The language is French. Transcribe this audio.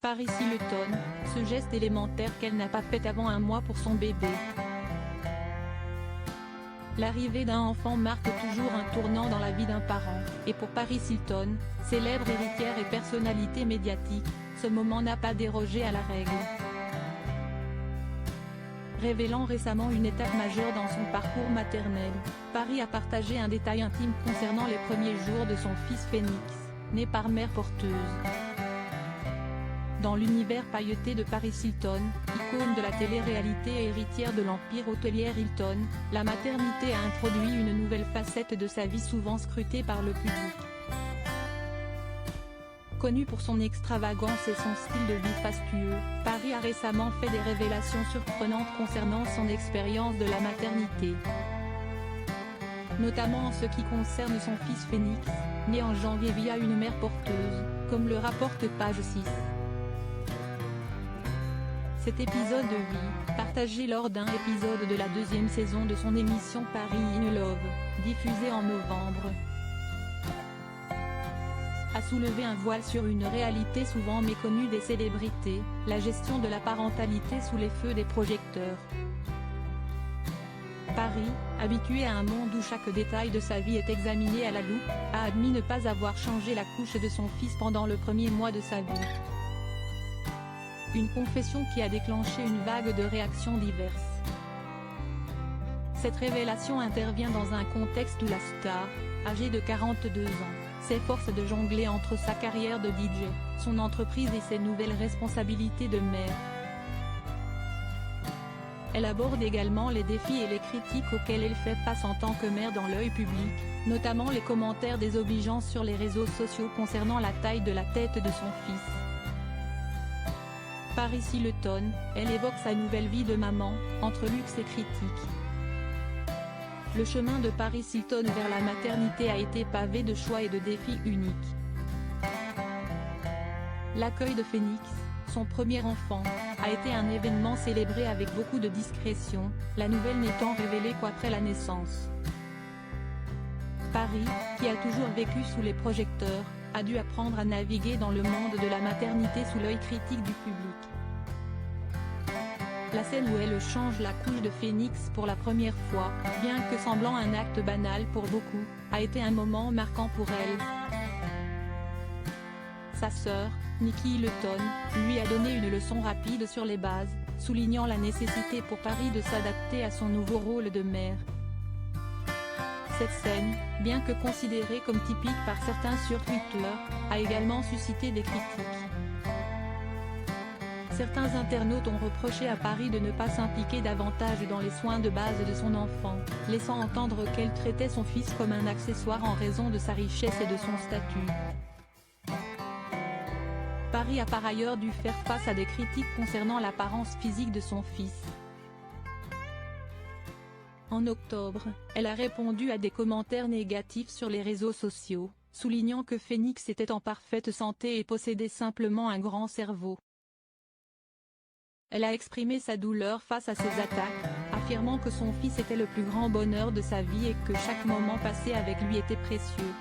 Paris Hilton, ce geste élémentaire qu'elle n'a pas fait avant un mois pour son bébé. L'arrivée d'un enfant marque toujours un tournant dans la vie d'un parent, et pour Paris Hilton, célèbre héritière et personnalité médiatique, ce moment n'a pas dérogé à la règle. Révélant récemment une étape majeure dans son parcours maternel, Paris a partagé un détail intime concernant les premiers jours de son fils Phoenix, né par mère porteuse. Dans l'univers pailleté de Paris Hilton, icône de la télé-réalité et héritière de l'empire hôtelier Hilton, la maternité a introduit une nouvelle facette de sa vie souvent scrutée par le public. Connue pour son extravagance et son style de vie fastueux, Paris a récemment fait des révélations surprenantes concernant son expérience de la maternité. Notamment en ce qui concerne son fils Phoenix, né en janvier via une mère porteuse, comme le rapporte Page 6. Cet épisode de vie, partagé lors d'un épisode de la deuxième saison de son émission Paris in Love, diffusée en novembre, a soulevé un voile sur une réalité souvent méconnue des célébrités, la gestion de la parentalité sous les feux des projecteurs. Paris, habitué à un monde où chaque détail de sa vie est examiné à la loupe, a admis ne pas avoir changé la couche de son fils pendant le premier mois de sa vie. Une confession qui a déclenché une vague de réactions diverses. Cette révélation intervient dans un contexte où la star, âgée de 42 ans, s'efforce de jongler entre sa carrière de DJ, son entreprise et ses nouvelles responsabilités de mère. Elle aborde également les défis et les critiques auxquels elle fait face en tant que mère dans l'œil public, notamment les commentaires désobligeants sur les réseaux sociaux concernant la taille de la tête de son fils. Paris Hilton, elle évoque sa nouvelle vie de maman, entre luxe et critique. Le chemin de Paris Hilton vers la maternité a été pavé de choix et de défis uniques. L'accueil de Phoenix, son premier enfant, a été un événement célébré avec beaucoup de discrétion, la nouvelle n'étant révélée qu'après la naissance. Paris, qui a toujours vécu sous les projecteurs, a dû apprendre à naviguer dans le monde de la maternité sous l'œil critique du public. La scène où elle change la couche de Phoenix pour la première fois, bien que semblant un acte banal pour beaucoup, a été un moment marquant pour elle. Sa sœur, Nikki Hilton, lui a donné une leçon rapide sur les bases, soulignant la nécessité pour Paris de s'adapter à son nouveau rôle de mère. Cette scène, bien que considérée comme typique par certains sur Twitter, a également suscité des critiques. Certains internautes ont reproché à Paris de ne pas s'impliquer davantage dans les soins de base de son enfant, laissant entendre qu'elle traitait son fils comme un accessoire en raison de sa richesse et de son statut. Paris a par ailleurs dû faire face à des critiques concernant l'apparence physique de son fils. En octobre, elle a répondu à des commentaires négatifs sur les réseaux sociaux, soulignant que Phoenix était en parfaite santé et possédait simplement un grand cerveau. Elle a exprimé sa douleur face à ces attaques, affirmant que son fils était le plus grand bonheur de sa vie et que chaque moment passé avec lui était précieux.